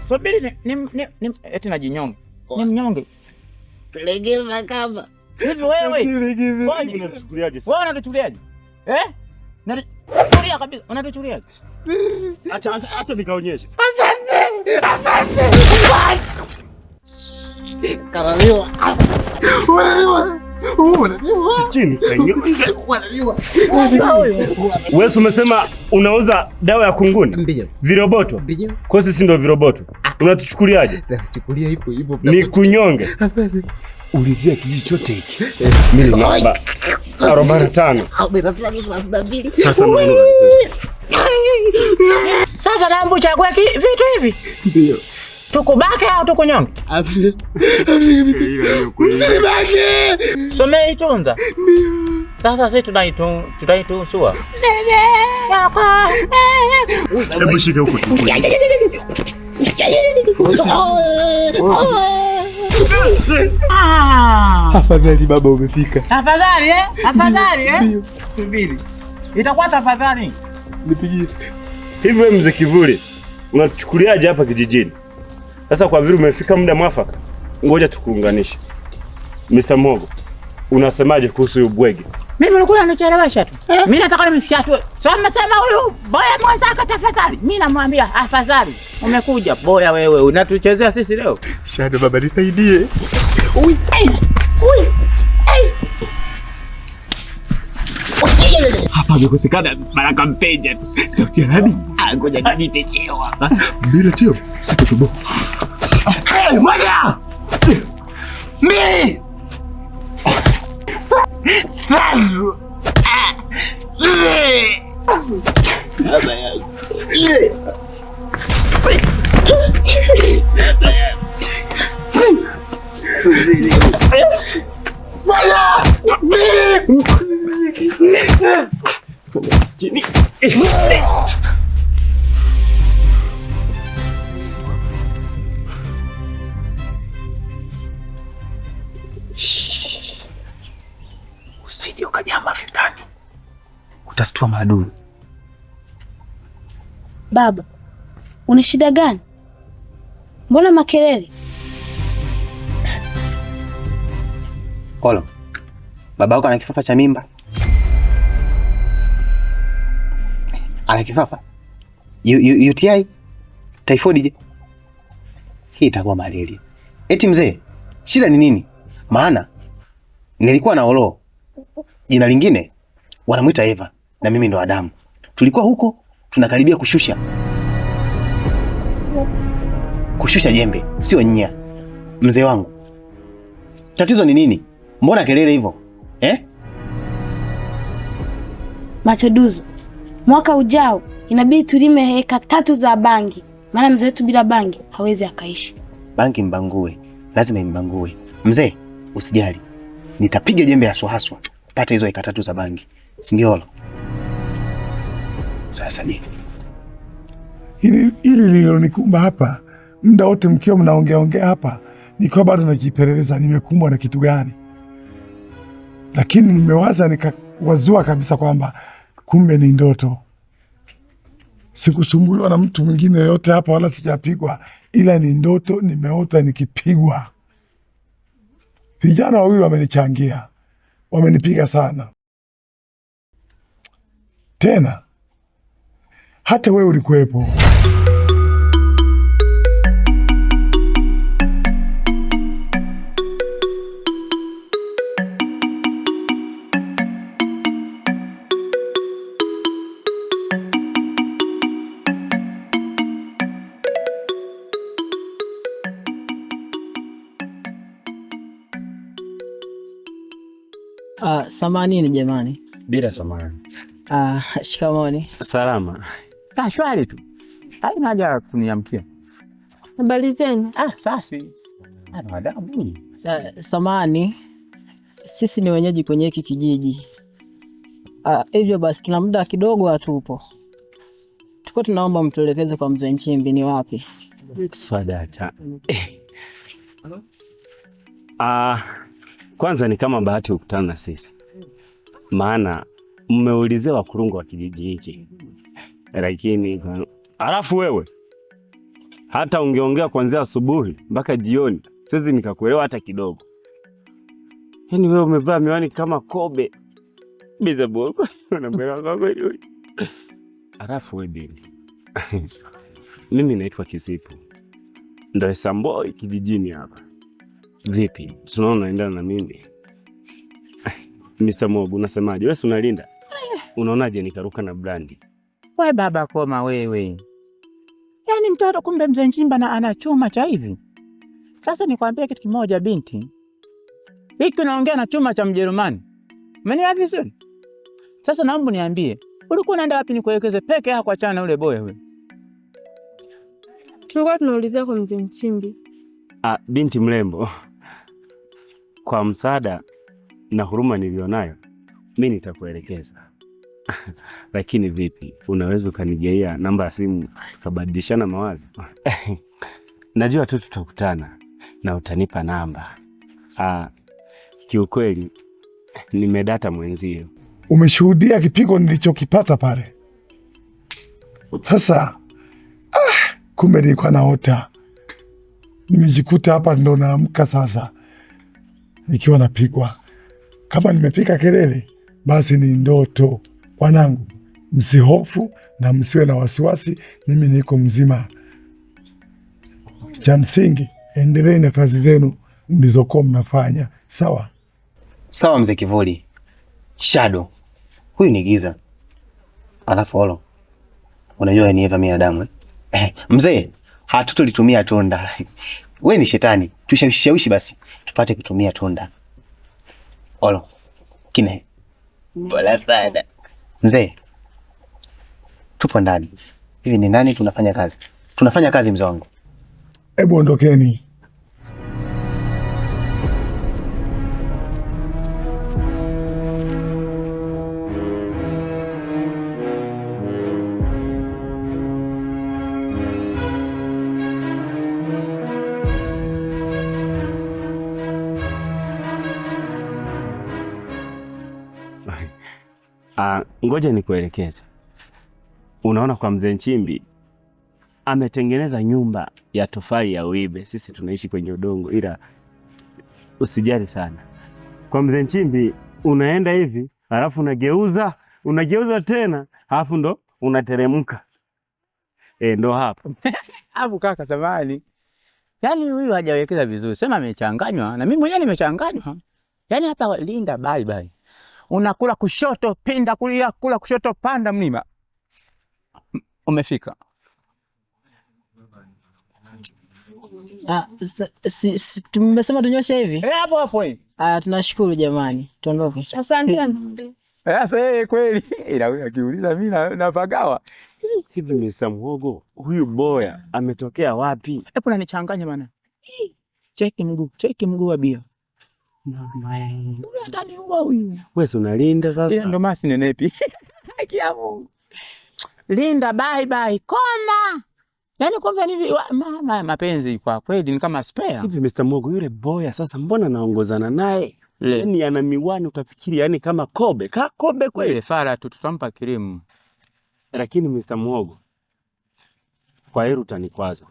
Subiri eti najinyonga. Ni mnyonge. Legeza kama. Hivi wewe. Unatuchukuliaje? Wewe unatuchukuliaje? Tulia kabisa. Unatuchukuliaje? Acha nikaonyeshe. Kama leo. Chini. Wewe umesema unauza dawa ya kunguni? Ndio. Viroboto? Ndio. Kwa sisi ndio viroboto. Unatuchukuliaje? Nachukulia hivyo. Ni kunyonge. Ulizia kijiji chote hiki. Mimi naomba 45. Sasa naomba uchague vitu hivi. Ndio. Tukubake au tukunyonge? Msibake. Someitunza. Sasa sisi tunaitusua. Hebu shika huko. Afadhali baba umefika. Afadhali Subiri. Itakuwa tafadhali. Nipigie. Hivyo mzee Kivuli, unatuchukuliaje hapa kijijini? Sasa kwa vile umefika muda mwafaka, ngoja tukuunganishe. Mr. Mogo, unasemaje kuhusu huyu bwege? Mimi nilikuwa nanichelewesha tu. Mimi nataka nimfikia tu. Sema huyu boya mwenzako tafadhali. Mimi namwambia afadhali. Umekuja boya wewe, unatuchezea sisi leo. Shadow baba nisaidie. Hapa amekosekana Baraka Mpenja. Sauti ya nani? Ngoja nijipe cheo hapa. Bila cheo sikutubo. Moja. Mbili. Tatu. Baba yangu. Usije ukajamba vitani. Utastua maadui. Baba, una shida gani? Mbona makelele? Kolo. Baba yako ana kifafa cha mimba. Ana kifafa? UTI? Typhoid je? Hii itakuwa malaria. Eti mzee, shida ni nini? Maana nilikuwa na Olo. Jina lingine wanamuita Eva na mimi ndo Adamu. Tulikuwa huko tunakaribia kushusha jembe, sio nya. Mzee wangu, tatizo ni nini? Mbona kelele hivyo? Machoduzo, mwaka ujao inabidi tulime heka 3 za bangi. Maana mzee wetu bila bangi hawezi akaishi. Bangi mbangue, lazima imbangue. Mzee, usijali. Nitapiga jembe haswa pata hizo heka 3 za bangi. Singiolo. Sasa je, Ili lilonikumba hapa muda wote mkiwa mnaongea hapa, niko bado najipeleleza nimekumbwa na kitu gani. Lakini nimewaza nikawazua kabisa kwamba kumbe ni ndoto. Sikusumbuliwa na mtu mwingine yote hapa wala sijapigwa, ila ni ndoto nimeota nikipigwa. Vijana wawili wamenichangia. Wamenipiga sana. Tena hata wewe ulikuwepo. Samanini jamani. Bila samani. Shikamoni. Salama. Shwari tu. Haina haja kuniamkia. Habari zenu? Safi. Adabu. Samani. Sisi ni wenyeji kwenye hiki kijiji. Hivyo basi kila muda kidogo hatupo. Tuko tunaomba mtuelekeze kwa mzee Nchimbi ni wapi. Swadata. Kwanza ni kama bahati ukutana na sisi. Maana mmeulizewa kurungu wa kijiji hiki. Lakini alafu wewe Hata ungeongea kuanzia asubuhi mpaka jioni, siwezi nikakuelewa hata kidogo. Yaani wewe umevaa miwani kama kobe. Biza boko. Unambeba kwa kweli. Alafu wewe binti. Mimi naitwa Kisipu. Ndio Samboi kijijini hapa. Vipi? Tunaona unaendana na mimi. Mr. Mogo, unasemaje? Wewe unalinda? Unaonaje nikaruka na Brandi? Wewe baba koma wewe. Yaani mtoto kumbe mzee Nchimba na ana chuma cha hivi. Sasa nikwambie kitu kimoja binti. Hiki unaongea na chuma cha Mjerumani. Umenielewa vizuri? Sasa naomba niambie, ulikuwa unaenda wapi nikuelekeze peke yako achana na ule boya wewe? Tulikuwa tunaulizia kwa mzee Nchimbi. Binti mrembo. Kwa msaada na huruma nilionayo, mimi nitakuelekeza. Lakini vipi, unaweza ukanigeia namba ya simu tukabadilishana mawazo? Najua tu tutakutana na utanipa namba. Kiukweli nimedata mwenzio. Umeshuhudia kipigo nilichokipata pale. Sasa kumbe nilikuwa naota. Nimejikuta hapa ndo naamka sasa nikiwa napigwa. Kama nimepika kelele basi ni ndoto. Wanangu, msihofu na msiwe na wasiwasi, mimi niko mzima. Cha msingi endelee na kazi zenu mlizokuwa mnafanya. Sawa? Sawa mzee Kivuli. Shadow. Huyu ni giza. Alafu Olo. Unajua ni Eva binadamu mzee, hatutolitumia tunda. Wewe ni shetani. Tushawishi basi tupate kutumia tunda. Olo. Kine. Bola fada. Mzee. Tupo ndani. Hivi ni nani tunafanya kazi? Tunafanya kazi mzee wangu. Hebu ondokeni. Ngoja nikuelekeze. Unaona kwa mzee Nchimbi ametengeneza nyumba ya tofali ya uibe. Sisi tunaishi kwenye udongo, ila usijali sana. Kwa mzee Nchimbi unaenda hivi, alafu unageuza tena, alafu ndo unateremka. Ndo hapo. Hapo kaka samani. Yaani huyu hajawekeza vizuri. Sema amechanganywa na mimi mwenyewe nimechanganywa. Yaani hapa linda bye. Unakula kushoto, pinda kulia, kula kushoto, panda mlima. Umefika. Tumesema tunyoshe hivi? Hapo hivi. Tunashukuru jamani. Tuondoke. Asante. Sasa kweli. Ila huyu akiuliza mimi napagawa. Hivi Mr. Mhogo, huyu boya ametokea wapi? Hebu unanichanganya bana. Cheki mguu wa bia. Huyu ndani huyu. Wewe unalinda sasa. Ndo masi nenepi. Kiamu. Linda bye. Koma. Yaani kumbe hivi mapenzi kwa kweli ni kama spare. Hivi Mr. Mogo, yule boya sasa mbona naongozana naye? Yaani ana miwani utafikiri yani kama kobe. Kobe kweli. Ile fara tutampa kirimu. Lakini Mr. Mogo, kwa hilo utanikwaza.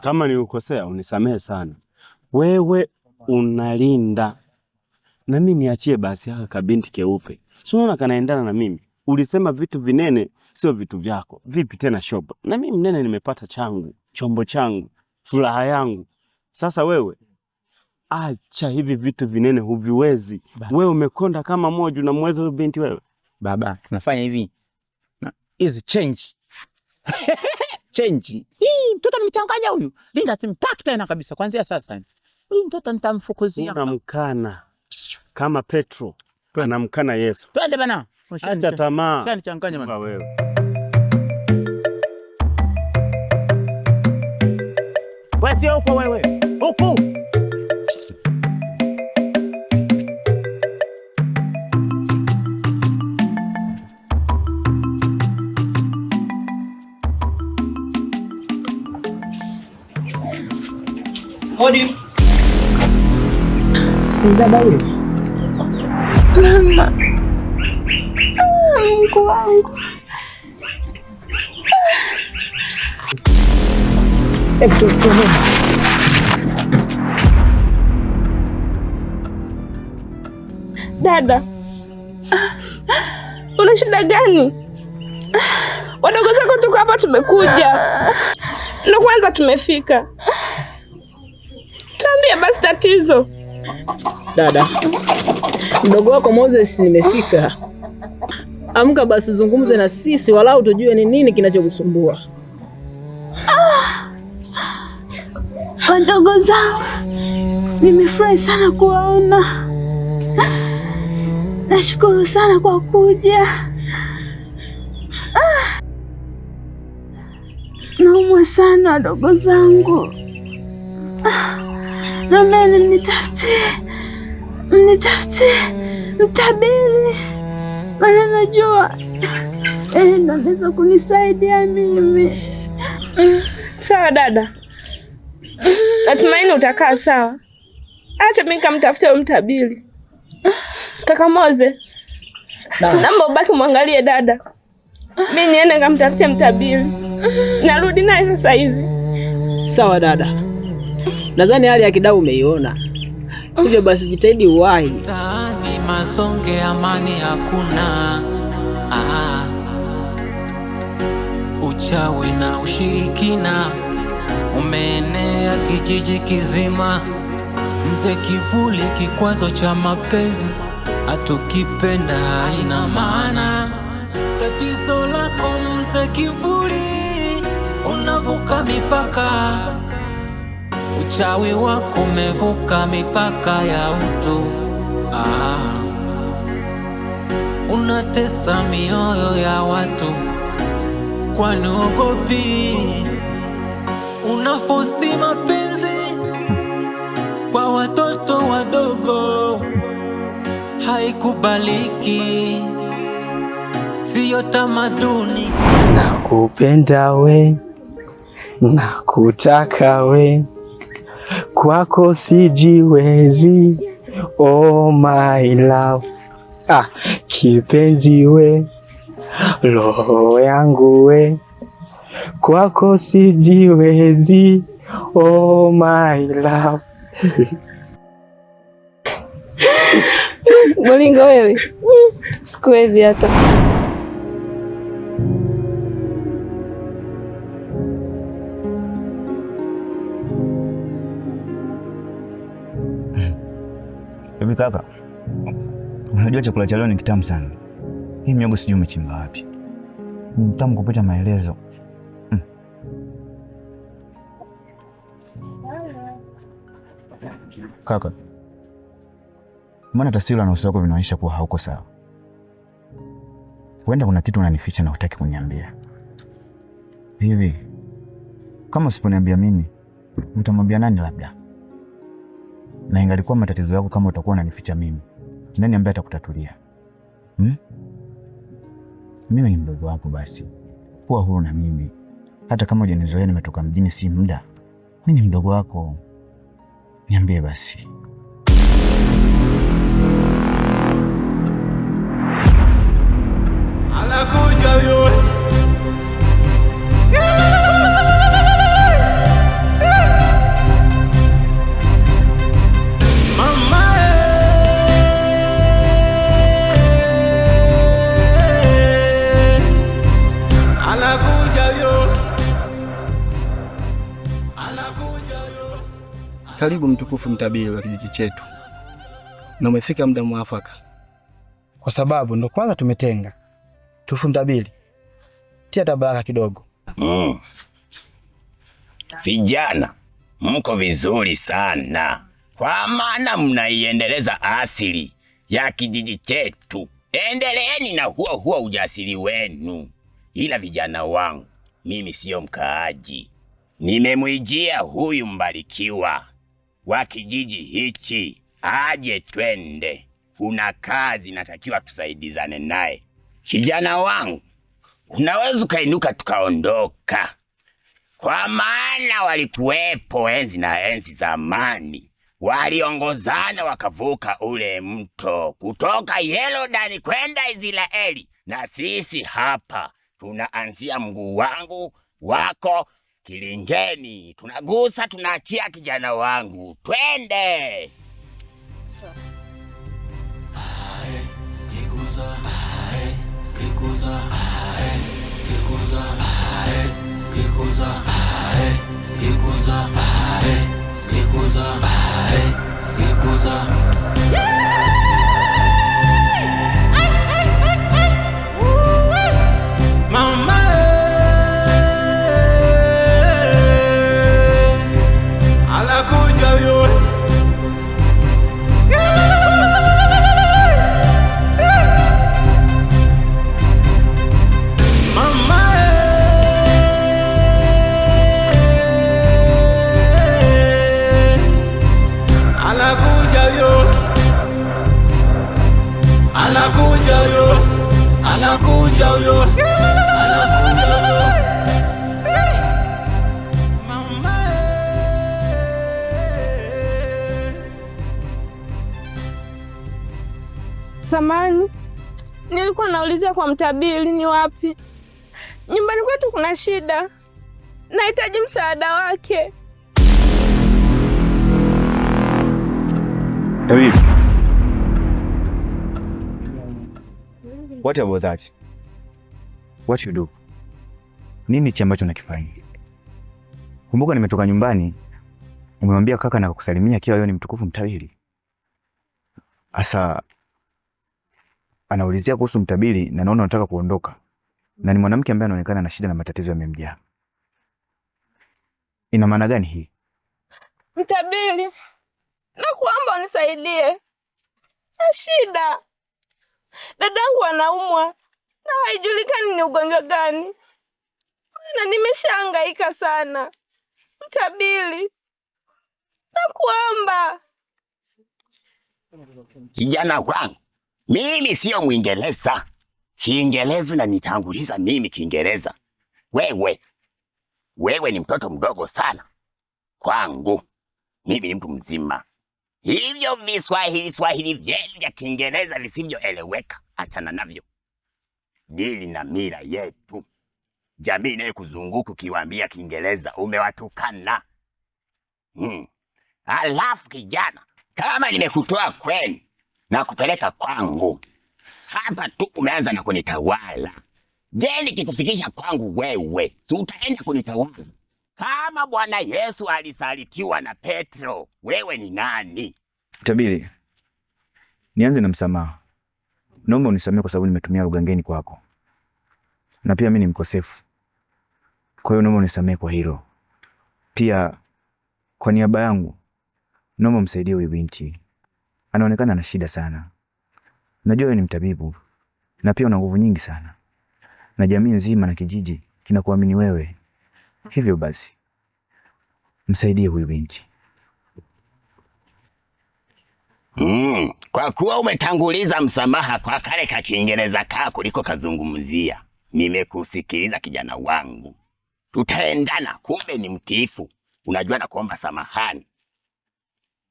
Kama niukosea unisamehe sana. Wewe unalinda. Na mimi niachie basi haka kabinti keupe. Si unaona kanaendana na mimi. Ulisema vitu vinene sio vitu vyako. Vipi tena shobo? Na mimi mnene nimepata changu, chombo changu, furaha yangu. Sasa wewe acha hivi vitu vinene huviwezi. Wewe umekonda kama moja na mweza huyo binti wewe. Baba, tunafanya hivi. Is change. Change. Mtoto nimechanganya huyu. Linda simtaki tena kabisa kuanzia sasa. Huyu mtoto nitamfukuzia. Unamkana kama Petro anamkana Yesu. Twende bana. Acha tamaa. Kani changanya bana wewe. Wewe sio huko wewe. Huko. Hodi. Sindaba huyo. Mama. Mungu wangu. Dada, una shida gani? Wadogo zako tuko hapa, tumekuja. Ndio kwanza tumefika. Tuambie basi tatizo. Dada, mdogo wako Moses nimefika. Amka basi zungumze na sisi walau tujue ni nini kinachokusumbua. Wadogo zangu, nimefurahi sana kuwaona. Nashukuru sana kwa kuja. Naumwa sana wadogo zangu. Naomba mnitafutie mtabiri. Maana najua ndo anaweza kunisaidia mimi. Sawa dada, natumaini utakaa sawa. Acha mimi nikamtafutie mtabiri. Kaka Moze, naomba ubaki mwangalie dada. Mimi niende nikamtafutie mtabiri. Narudi naye sasa hivi. Sawa dada. Nadhani hali ya Kidau umeiona. Hivyo basi jitahidi uwahi. Mtaani mazonge, amani hakuna. Uchawi na ushirikina umeenea kijiji kizima. Mzee Kivuli kikwazo cha mapenzi, hatukipenda haina maana. Tatizo lako Mzee Kivuli, unavuka mipaka. Uchawi wako umevuka mipaka ya utu. Unatesa mioyo ya watu, kwani uogopi? Unafosi mapenzi kwa watoto wadogo, haikubaliki, siyo tamaduni. Nakupenda we, nakutaka we, kwako sijiwezi, oh my love. Kipenzi we, roho yangu we, kwako sijiwezi, oh my love. Molingo wewe, sikuwezi hata. Bibi kaka, unajua chakula cha leo ni kitamu sana. Hii miogo sijui umechimba wapi. Ni mtamu kupita maelezo. Kaka, mbona taswira na uso wako vinaonyesha kuwa hauko sawa? Huenda kuna kitu unanificha na hutaki kuniambia. Hivi, kama usiponiambia mimi, utamwambia nani labda? Na ingalikuwa matatizo yako kama utakuwa unanificha mimi, nani ambaye atakutatulia? Mimi ni mdogo wako basi. Kuwa huru na mimi. Hata kama hujanizoea nimetoka mjini si muda. Mimi ni mdogo wako. Niambie basi. Anakuja yule. Karibu mtukufu mtabiri wa kijiji chetu, na umefika muda mwafaka, kwa sababu ndo kwanza tumetenga. Tufu mtabiri, tia tabaraka kidogo. Vijana, mko vizuri sana, kwa maana mnaiendeleza asili ya kijiji chetu. Endeleeni na huo ujasiri wenu. Ila vijana wangu, mimi sio mkaaji. Nimemwijia huyu mbarikiwa wa kijiji hichi aje twende. Kuna kazi natakiwa tusaidizane naye. Kijana wangu, unaweza ukainuka tukaondoka. Kwa maana walikuwepo enzi na enzi zamani. Waliongozana wakavuka ule mto kutoka Yordani kwenda Israeli. Na sisi hapa tunaanzia mguu wangu wako Kilingeni, tunagusa tunaachia kijana wangu. Twende. Kikuza, kikuza, kikuza, kikuza, kikuza, kikuza, kikuza. Mama anakuja yo. Mama anakuja yo. Anakuja yo. Anakuja yo. Samani, nilikuwa naulizia kwa mtabiri ni wapi. Nyumbani kwetu kuna shida. Nahitaji msaada wake. Tabibu. What about that? What you do? Nini cha ambacho nakifanya? Kumbuka nimetoka nyumbani, umemwambia kaka na kukusalimia kiwa leo ni mtukufu mtabiri. Asa anaulizia kuhusu mtabiri na naona unataka kuondoka. Na ni mwanamke ambaye anaonekana na shida na matatizo yamemjaa. Ina maana gani hii? Mtabiri, nakuomba unisaidie. Na shida. Dadangu anaumwa na haijulikani ni ugonjwa gani. Na nimeshahangaika sana. Mtabiri, nakuomba. Kijana wangu, mimi sio Mwingereza. Kiingereza na nitanguliza mimi Kiingereza. Wewe ni mtoto mdogo sana kwangu. Mimi ni mtu mzima. Hivyo Swahili vyenu vya Kiingereza visivyoeleweka, achana navyo. Dili na mila yetu. Jamii inayokuzunguka ukiwaambia Kiingereza umewatukana. Alafu kijana, kama nimekutoa kwenu na kupeleka kwangu, hapa tu umeanza na kunitawala. Je, nikikufikisha kwangu wewe, utaenda kunitawala? Kama Bwana Yesu alisalitiwa na Petro, wewe ni nani? Mtabiri, nianze na msamaha. Naomba unisamehe kwa sababu nimetumia lugha ngeni kwako. Na pia mimi ni mkosefu. Kwa hiyo naomba unisamehe kwa hilo. Pia kwa niaba yangu, naomba msaidie huyu binti. Anaonekana ana shida sana. Najua wewe ni mtabibu na pia una nguvu nyingi sana. Na jamii nzima na kijiji kinakuamini wewe. Hivyo basi, msaidie huyu binti. Kwa kuwa umetanguliza msamaha kwa kale ka Kiingereza kako kuliko kazungumzia, nimekusikiliza kijana wangu. Tutaendana, kumbe ni mtiifu. Unajua na kuomba samahani.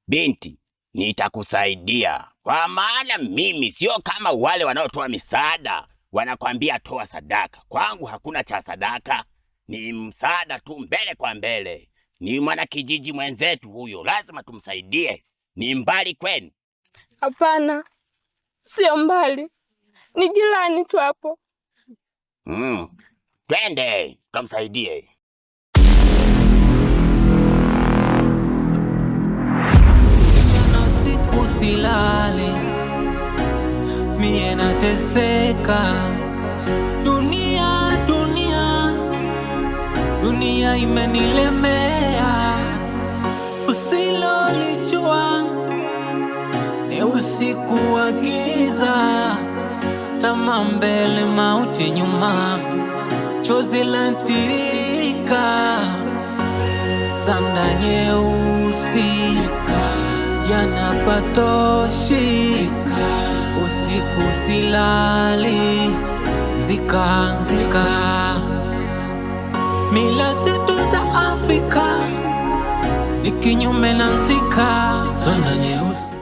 Binti, nitakusaidia. Kwa maana mimi sio kama wale wanaotoa misaada, wanakwambia toa sadaka. Kwangu hakuna cha sadaka, ni msaada tu mbele kwa mbele. Ni mwana kijiji mwenzetu huyo, lazima tumsaidie. Ni mbali kwenu? Hapana, sio mbali. Ni jirani tu hapo. Twende, tukamsaidie. Siku silale, mie nateseka. Dunia imenilemea. Usilolijua ni usiku wa giza. Tamaa mbele, mauti nyuma, chozi lantiririka. Sanda nyeusi yanapatoshi, usiku silali, zika. Mila zetu za Afrika ni kinyume na zika. Sanda nyeusi